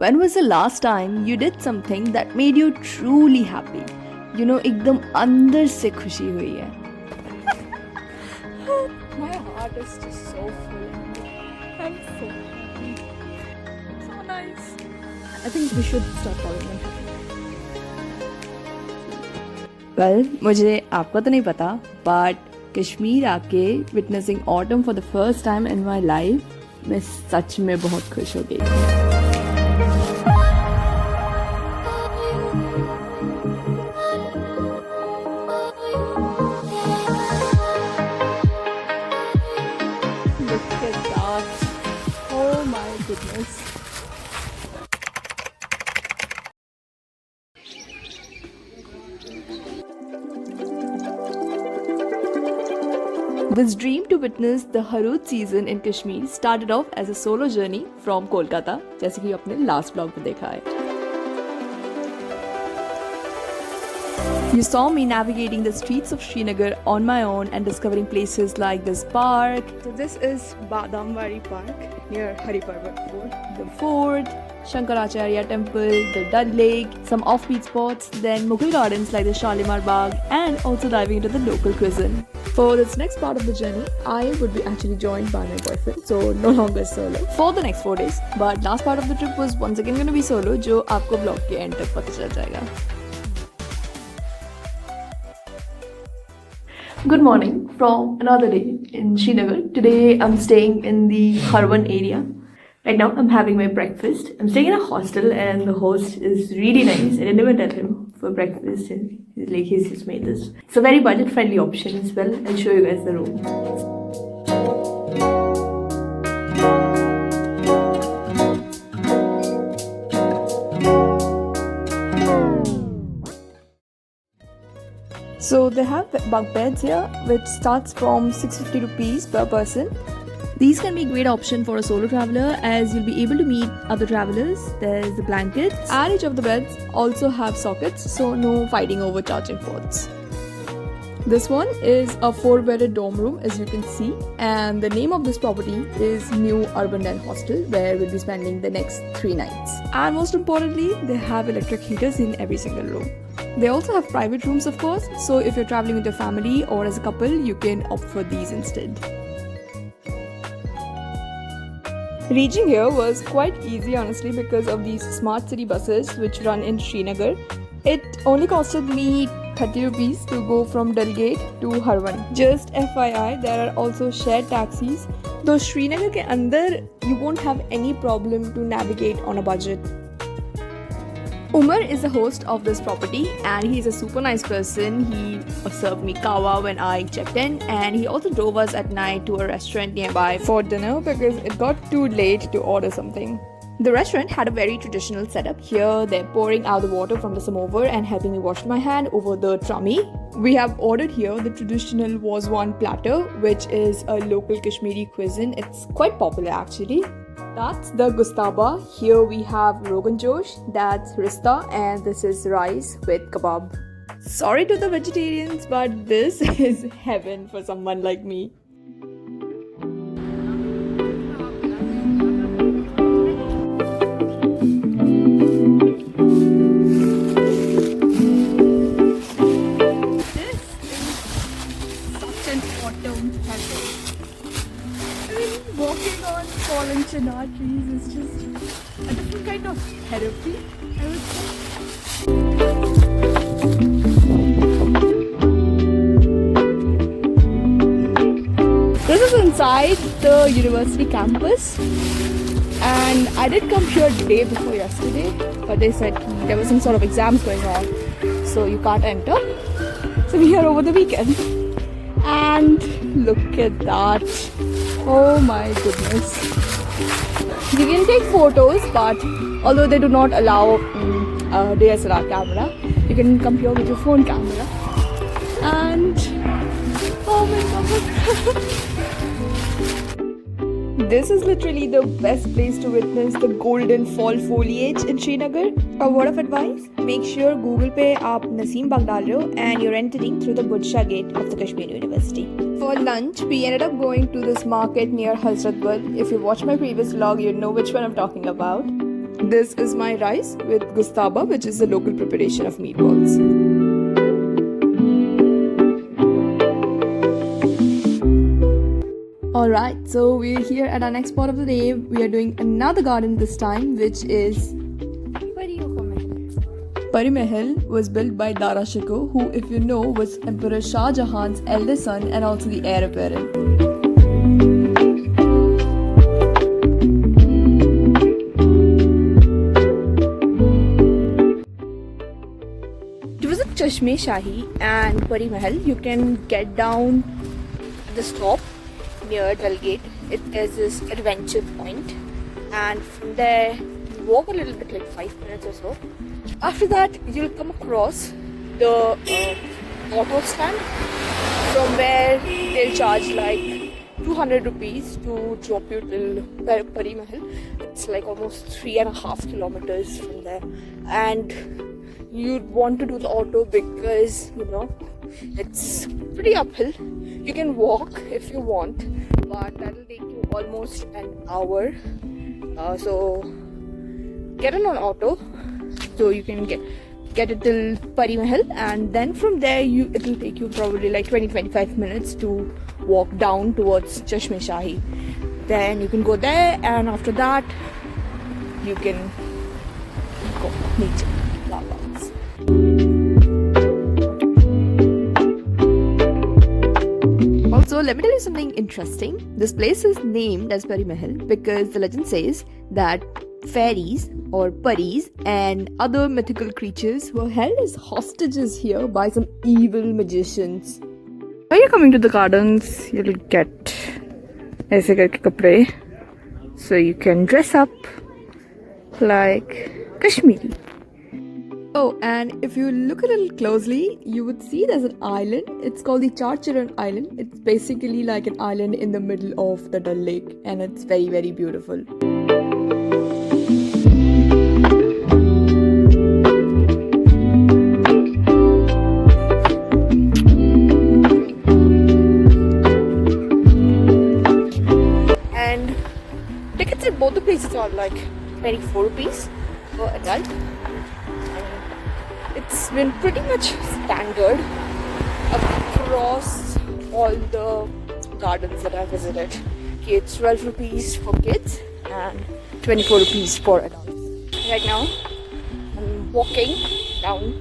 When was the last time you did something that made you truly happy? एकदम अंदर से खुशी हुई है. My heart is just so full. I'm so happy. So nice. I think we should start following them. Well, मुझे आपको तो नहीं पता, but कश्मीर आके witnessing autumn for the first time in my life, मैं सच में बहुत खुश हो गई. Look at that. Oh my goodness. This dream to witness the Harud season in Kashmir started off as a solo journey from Kolkata, जैसे कि अपने last vlog में देखा है. You saw me navigating the streets of Srinagar on my own and discovering places like this park. So this is Badamwari Park near Hariparvat Fort. The fort, Shankaracharya temple, the Dal Lake, some offbeat spots, then Mughal gardens like the Shalimar Bagh, and also diving into the local cuisine. For this next part of the journey, I would be actually joined by my boyfriend, so no longer solo for the next 4 days. But last part of the trip was once again going to be solo, जो आपको vlog के end तक पता चल जाएगा. Good morning from another day in Srinagar. Today I'm staying in the Harwan area. Right now I'm having my breakfast. I'm staying in a hostel and the host is really nice. I didn't even tell him for breakfast and he's just made this. It's a very budget friendly option as well. I'll show you guys the room. So they have bunk beds here which starts from 650 rupees per person. These can be a great option for a solo traveler as you'll be able to meet other travelers. There's the blankets and each of the beds also have sockets, so no fighting over charging ports. This one is a 4-bedded dorm room as you can see, and the name of this property is New Urban Den Hostel where we'll be spending the next 3 nights. And most importantly, they have electric heaters in every single room. They also have private rooms of course, so if you're traveling with your family or as a couple, you can opt for these instead. Reaching here was quite easy honestly because of these smart city buses which run in Srinagar. It only costed me 30 rupees to go from Dalgate to Harwan. Just FYI, there are also shared taxis. Though Srinagar ke andar, you won't have any problem to navigate on a budget. Umar is the host of this property and he's a super nice person. He served me kawa when I checked in and he also drove us at night to a restaurant nearby for dinner because it got too late to order something. The restaurant had a very traditional setup. Here they're pouring out the water from the samovar and helping me wash my hand over the trummy. We have ordered here the traditional Wazwan platter, which is a local Kashmiri cuisine. It's quite popular actually. That's the Gustaba. Here we have Rogan Josh, that's Rista, and this is rice with kebab. Sorry to the vegetarians, but this is heaven for someone like me. This is such an autumn heaven. I mean, walking on fallen chinar trees is just a different kind of therapy, I would say. This is inside the university campus and I did come here the day before yesterday, but they said there was some sort of exams going on, so you can't enter. So we're here over the weekend. And look at that. Oh my goodness. You can take photos, but although they do not allow a DSLR camera, you can come here with your phone camera. And oh my god. This is literally the best place to witness the golden fall foliage in Srinagar. A word of advice, make sure Google Pay aap Naseem Bagh dal rahe ho and you're entering through the Budsha gate of the Kashmir University. For lunch, we ended up going to this market near Hazratbal. If you watched my previous vlog, you know which one I'm talking about. This is my rice with gustaba, which is the local preparation of meatballs. Alright, so we're here at our next spot of the day. We are doing another garden this time, which is Pari Mahal. Was built by Dara Shikoh, who, if you know, was Emperor Shah Jahan's eldest son and also the heir apparent. To visit Chashme Shahi and Pari Mahal, you can get down the stop near Dalgate. It is this adventure point, and from there you walk a little bit, like 5 minutes or so. After that, you'll come across the auto stand, from where they'll charge like 200 rupees to drop you till Pari Mahal. It's like almost 3.5 kilometers from there, and you'd want to do the auto because it's pretty uphill. You can walk if you want, but that'll take you almost an hour. So get in an auto so you can get it till Pari Mahal, and then from there it'll take you probably like 20-25 minutes to walk down towards Chashme Shahi. Then you can go there, and after that you can go meet Lalans. Also, let me tell you something interesting. This place is named as Pari Mahal because the legend says that fairies or paris and other mythical creatures were held as hostages here by some evil magicians. When you're coming to the gardens, you'll get aise karke kapde, so you can dress up like Kashmiri. Oh, and if you look a little closely, you would see there's an island. It's called the Charcharan Island. It's basically like an island in the middle of the Dal Lake, and it's very, very beautiful. And tickets at both the places are like 24 rupees per adult. It's been pretty much standard across all the gardens that I visited. It's 12 rupees for kids and 24 rupees for adults. Right now, I'm walking down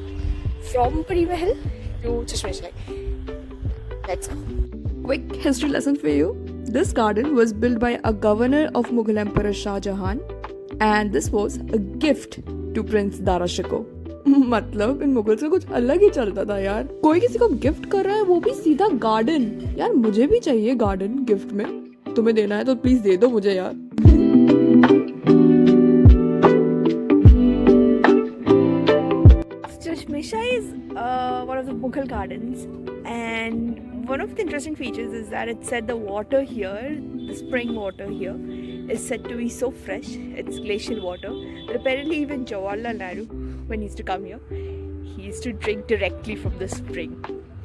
from Pari Mahal to Chashme Shahi. Let's go. Quick history lesson for you. This garden was built by a governor of Mughal Emperor Shah Jahan, and this was a gift to Prince Dara Shikoh. मतलब इन मुगल से कुछ अलग ही चलता था यार. कोई किसी को गिफ्ट कर रहा है, वो भी सीधा गार्डन. यार मुझे भी चाहिए गार्डन गिफ्ट में. तुम्हें देना है तो प्लीज दे दो मुझे यार. Chashme Shahi is one of the Mughal gardens, and one of the interesting features is that it's said the water here, the spring water here, is said to be so fresh. It's glacial water. But apparently even Jawaharlal Nehru, when he used to come here, he used to drink directly from the spring.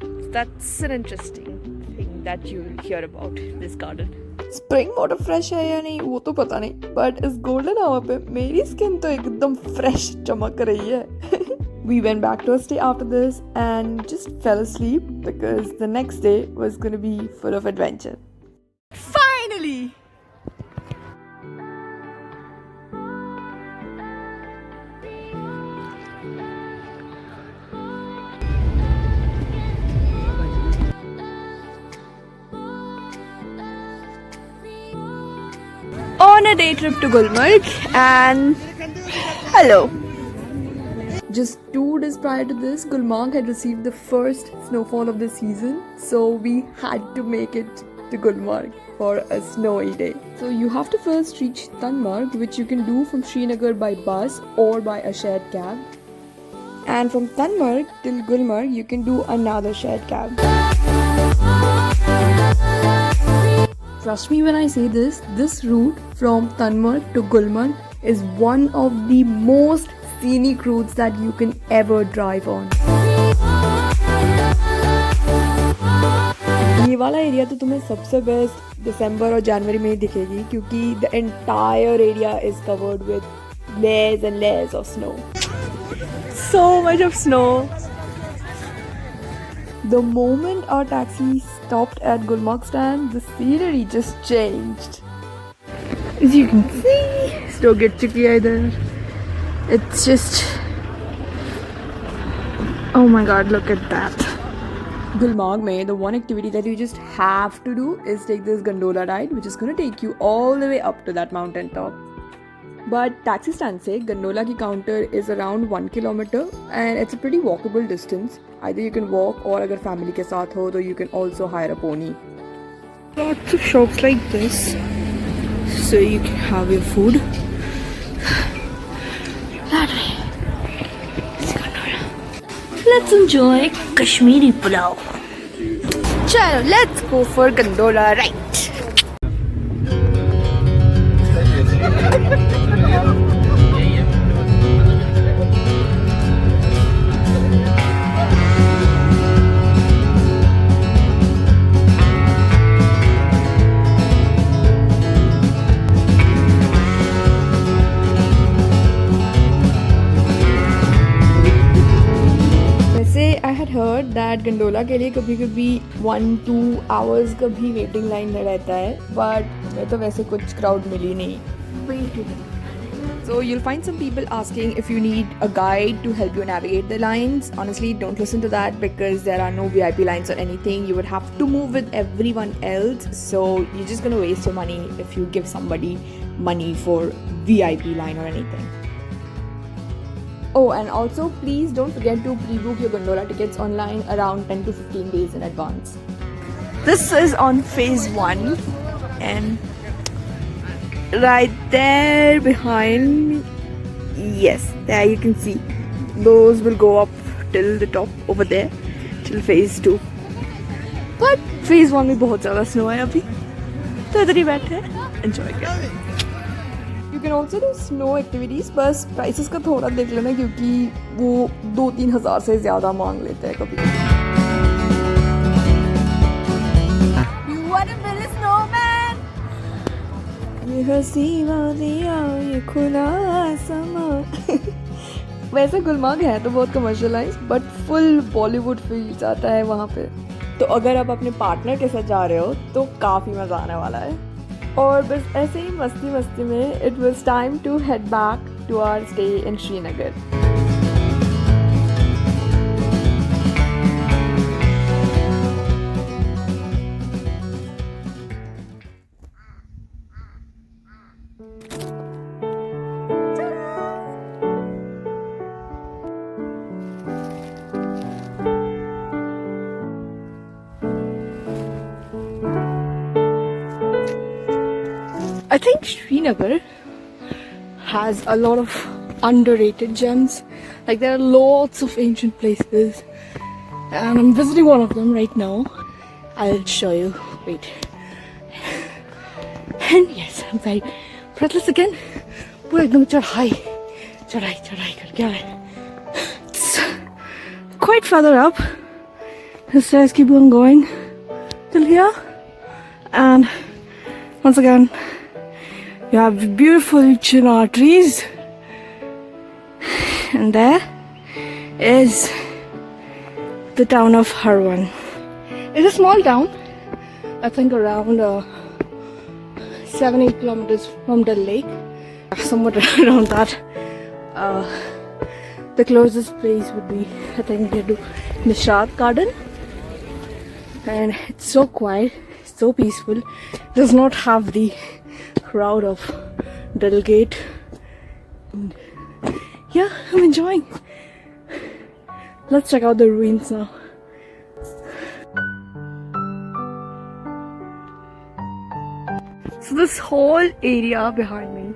So that's an interesting thing that you'll hear about this garden. Spring water fresh है या नहीं वो तो पता नहीं, but इस golden hour पे मेरी skin तो एकदम fresh चमक रही है. We went back to our stay after this and just fell asleep because the next day was going to be full of adventure. Finally! On a day trip to Gulmarg, and hello. Just 2 days prior to this, Gulmarg had received the first snowfall of the season, so we had to make it to Gulmarg for a snowy day. So you have to first reach Tanmarg, which you can do from Srinagar by bus or by a shared cab. And from Tanmarg till Gulmarg, you can do another shared cab. Trust me when I say this route from Tanmarg to Gulmarg is one of the most scenic routes that you can ever drive on. ये वाला area तो तुम्हें सबसे best दिसंबर और जनवरी में ही दिखेगी क्योंकि the entire area is covered with layers and layers of snow. So much of snow. The moment our taxi stopped at Gulmarg stand, the scenery just changed. As you can see, snow get chukki hai idhar. It's just, oh my god, look at that. Gulmarg mein, the one activity that you just have to do is take this gondola ride, which is going to take you all the way up to that mountain top. But taxi stand se gondola ki counter is around 1 kilometer and it's a pretty walkable distance. Either you can walk or agar family ke saath ho, to you can also hire a pony. Lots of shops like this, so you can have your food. That way. Let's enjoy Kashmiri pulao. Chalo, let's go for gondola ride. I had heard that gondola के लिए कभी-कभी 1-2 hours का भी waiting line में रहता है, but मैं तो वैसे कुछ crowd मिली नहीं. So you'll find some people asking if you need a guide to help you navigate the lines. Honestly, don't listen to that because there are no VIP lines or anything. You would have to move with everyone else, so you're just gonna waste your money if you give somebody money for VIP line or anything. Oh, and also please don't forget to pre-book your gondola tickets online around 10 to 15 days in advance. This is on phase 1 and right there behind me, yes, there you can see, those will go up till the top over there, till phase 2. But phase 1 में बहुत ज़्यादा snow है अभी, तो इधर ही बैठे हैं, enjoy करें. You can also do snow activities, बस prices का थोड़ा देख लेना क्योंकि वो 2-3 हज़ार से ज़्यादा मांग लेते हैं कभी. You wanna build a snowman? ये हंसी वादियाँ ये खुला आसमां. वैसे गुलमार्ग है तो बहुत commercialise but full Bollywood feels आता है वहाँ पे. तो अगर आप अपने पार्टनर के साथ जा रहे हो तो काफ़ी मज़ा आने वाला है. और बस ऐसे ही मस्ती मस्ती में it was time to head back to our stay in Srinagar. I think Srinagar has a lot of underrated gems. Like there are lots of ancient places and I'm visiting one of them right now. I'll show you. Wait. And yes, I'm very breathless again. पूरा एकदम चढ़ाई करके आए. It's quite further up. The stairs keep on going till here, and once again you have beautiful chinar trees, and there is the town of Harwan. It's a small town, I think around 7-8 kilometers from Dal Lake, somewhat around that. The closest place would be, I think, near to Nishat Garden, and it's so quiet, so peaceful. It does not have the crowd of Dal Gate. And yeah, I'm enjoying. Let's check out the ruins now. So this whole area behind me,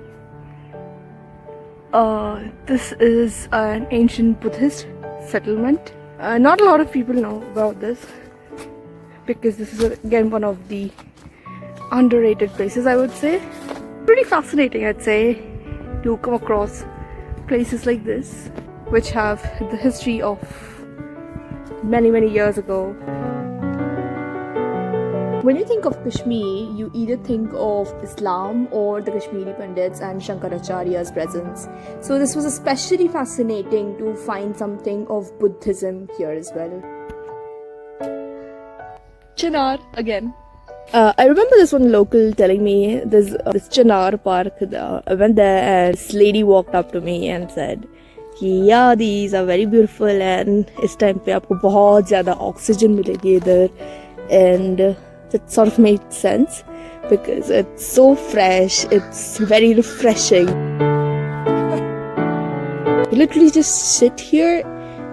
this is an ancient Buddhist settlement. Not a lot of people know about this because this is again one of the underrated places, I would say. Pretty fascinating, I'd say, to come across places like this which have the history of many years ago. When you think of Kashmir, you either think of Islam or the Kashmiri Pandits and Shankaracharya's presence. So this was especially fascinating to find something of Buddhism here as well. Chinar again. I remember this one local telling me this Chinar Park. I went there and this lady walked up to me and said, yeah, these are very beautiful and इस time पे आपको बहुत ज़्यादा oxygen मिलेगी इधर, and it sort of made sense because it's so fresh, it's very refreshing. You literally just sit here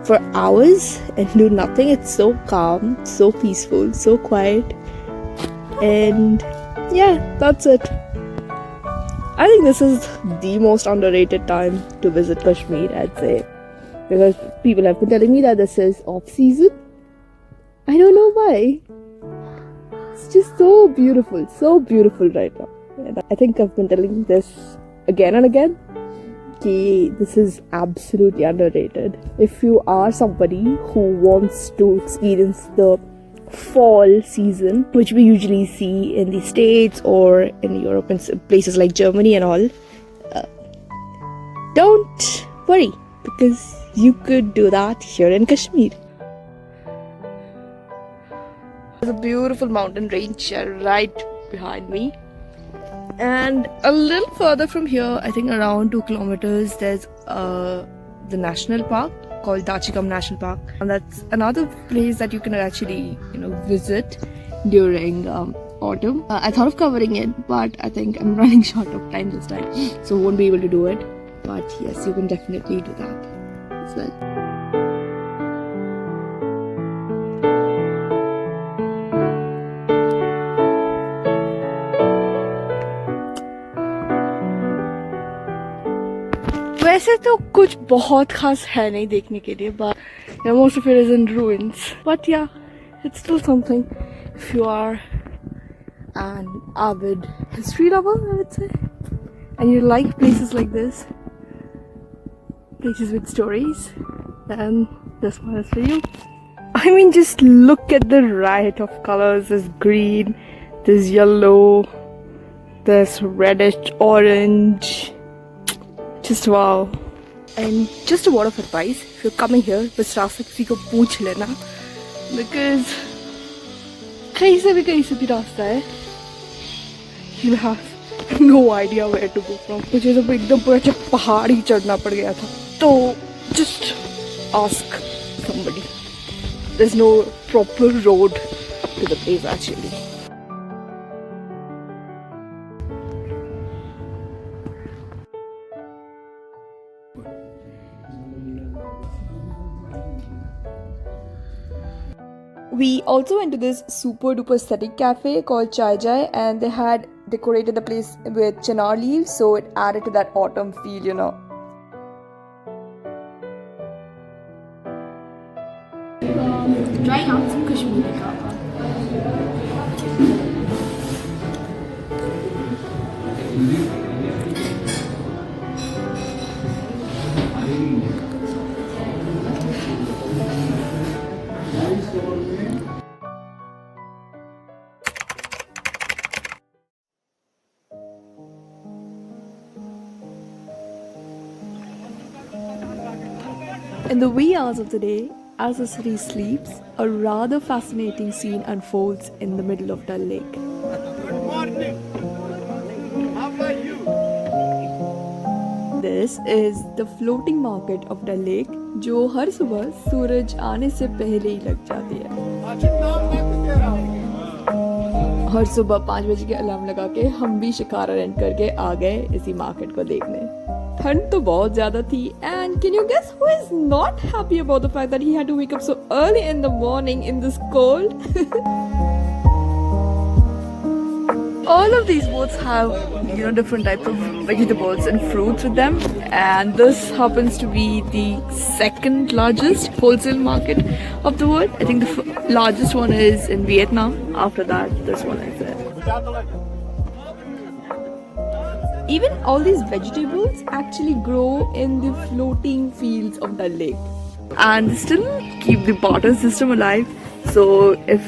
for hours and do nothing. It's so calm, so peaceful, so quiet, and yeah, that's it. I think this is the most underrated time to visit Kashmir, I'd say, because people have been telling me that this is off season. I don't know why. It's just so beautiful right now. And I think I've been telling this again and again. This is absolutely underrated. If you are somebody who wants to experience the fall season, which we usually see in the States or in Europe and places like Germany and all, don't worry, because you could do that here in Kashmir. There's a beautiful mountain range right behind me, and a little further from here, I think around 2 kilometers, there's the national park called Dachigam National Park, and that's another place that you can actually visit during autumn. I thought of covering it, but I think I'm running short of time this time, so won't be able to do it. But yes, you can definitely do that as well. वैसे तो कुछ बहुत खास है नहीं देखने के लिए, but most of it is in ruins. But yeah, it's still something if you are an avid history lover, I would say, and you like places like this, places with stories, then this one is for you. I mean, just look at the riot of colors. There's green, there's yellow, there's reddish orange. Just wow. And just a word of advice, if you're coming here, बस रास्ता किसी को पूछ लेना, because कहीं से भी रास्ता है, you have no idea where to go from. मुझे तो एकदम पूरा पहाड़ ही चढ़ना पड़ गया था, तो just ask somebody. There's no proper road to the place actually. We also went to this super duper aesthetic cafe called Chai Jai, and they had decorated the place with chinar leaves, so it added to that autumn feel, Trying out some Kashmiri kava. In the wee hours of the day, as the city sleeps, a rather fascinating scene unfolds in the middle of Dal Lake. Good morning. How are you? This is the floating market of Dal Lake, जो हर सुबह सूरज आने से पहले ही लग जाती है. हर सुबह 5 बजे के अलार्म लगा के हम भी शिकारा रेंट करके आ गए इसी मार्केट को देखने. ठंड तो बहुत ज्यादा थी, and can you guess who is not happy about the fact that he had to wake up so early in the morning in this cold? All of these boats have different types of vegetables and fruits with them, and this happens to be the second largest wholesale market of the world. I think the largest one is in Vietnam. After that, this one is there. Even all these vegetables actually grow in the floating fields of the lake, and still keep the barter system alive. So if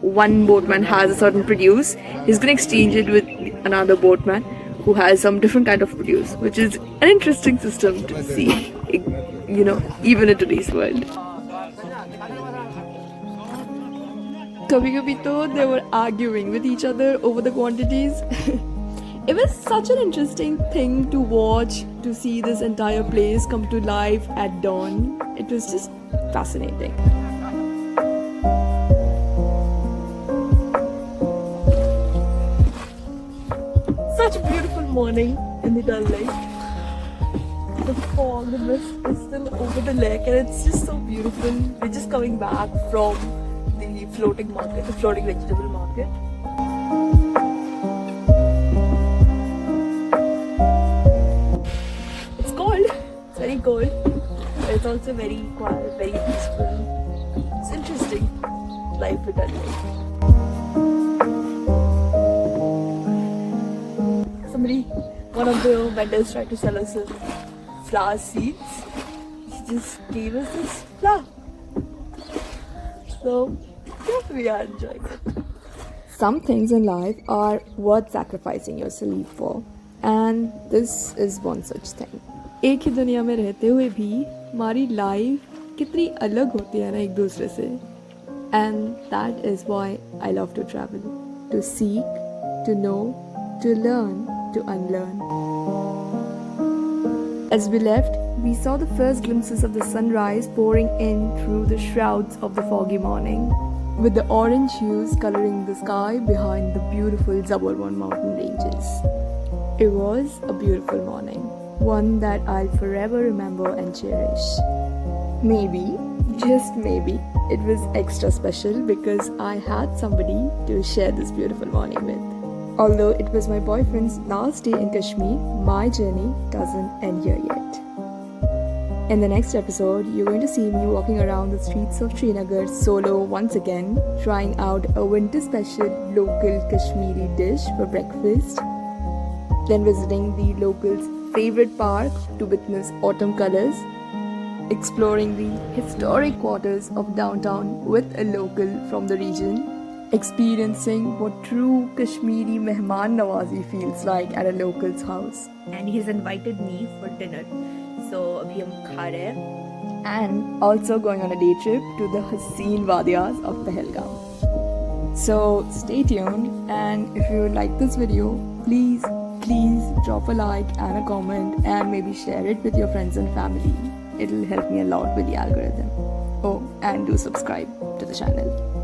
one boatman has a certain produce, he's gonna exchange it with another boatman who has some different kind of produce, which is an interesting system to see, even in today's world. Kabhi-kabhi to they were arguing with each other over the quantities. It was such an interesting thing to watch, to see this entire place come to life at dawn. It was just fascinating. Such a beautiful morning in the Dal Lake. The fog, the mist is still over the lake, and it's just so beautiful. We're just coming back from the floating market, the floating vegetable market. It's cold, it's very cold, but it's also very quiet, very peaceful. It's interesting life with Dal Lake. One of the vendors tried to sell us flower seeds. He just gave us this flower. So, yes, we are enjoying it. Some things in life are worth sacrificing your sleep for, and this is one such thing. एक ही दुनिया में रहते हुए भी हमारी life कितनी अलग होती है ना एक दूसरे से. And that is why I love to travel. To seek, to know, to learn, to unlearn. As we left, we saw the first glimpses of the sunrise pouring in through the shrouds of the foggy morning, with the orange hues coloring the sky behind the beautiful Zaborwan mountain ranges. It was a beautiful morning, one that I'll forever remember and cherish. Maybe, just maybe, it was extra special because I had somebody to share this beautiful morning with. Although it was my boyfriend's last day in Kashmir, my journey doesn't end here yet. In the next episode, you're going to see me walking around the streets of Srinagar solo once again, trying out a winter special local Kashmiri dish for breakfast, then visiting the locals' favorite park to witness autumn colors, exploring the historic quarters of downtown with a local from the region, experiencing what true Kashmiri mehman nawazi feels like at a local's house. And he's invited me for dinner. So, abhi hum kha rahe hain. And also going on a day trip to the Haseen Wadias of Pahalgam. So stay tuned, and if you like this video, please drop a like and a comment and maybe share it with your friends and family. It'll help me a lot with the algorithm. Oh, and do subscribe to the channel.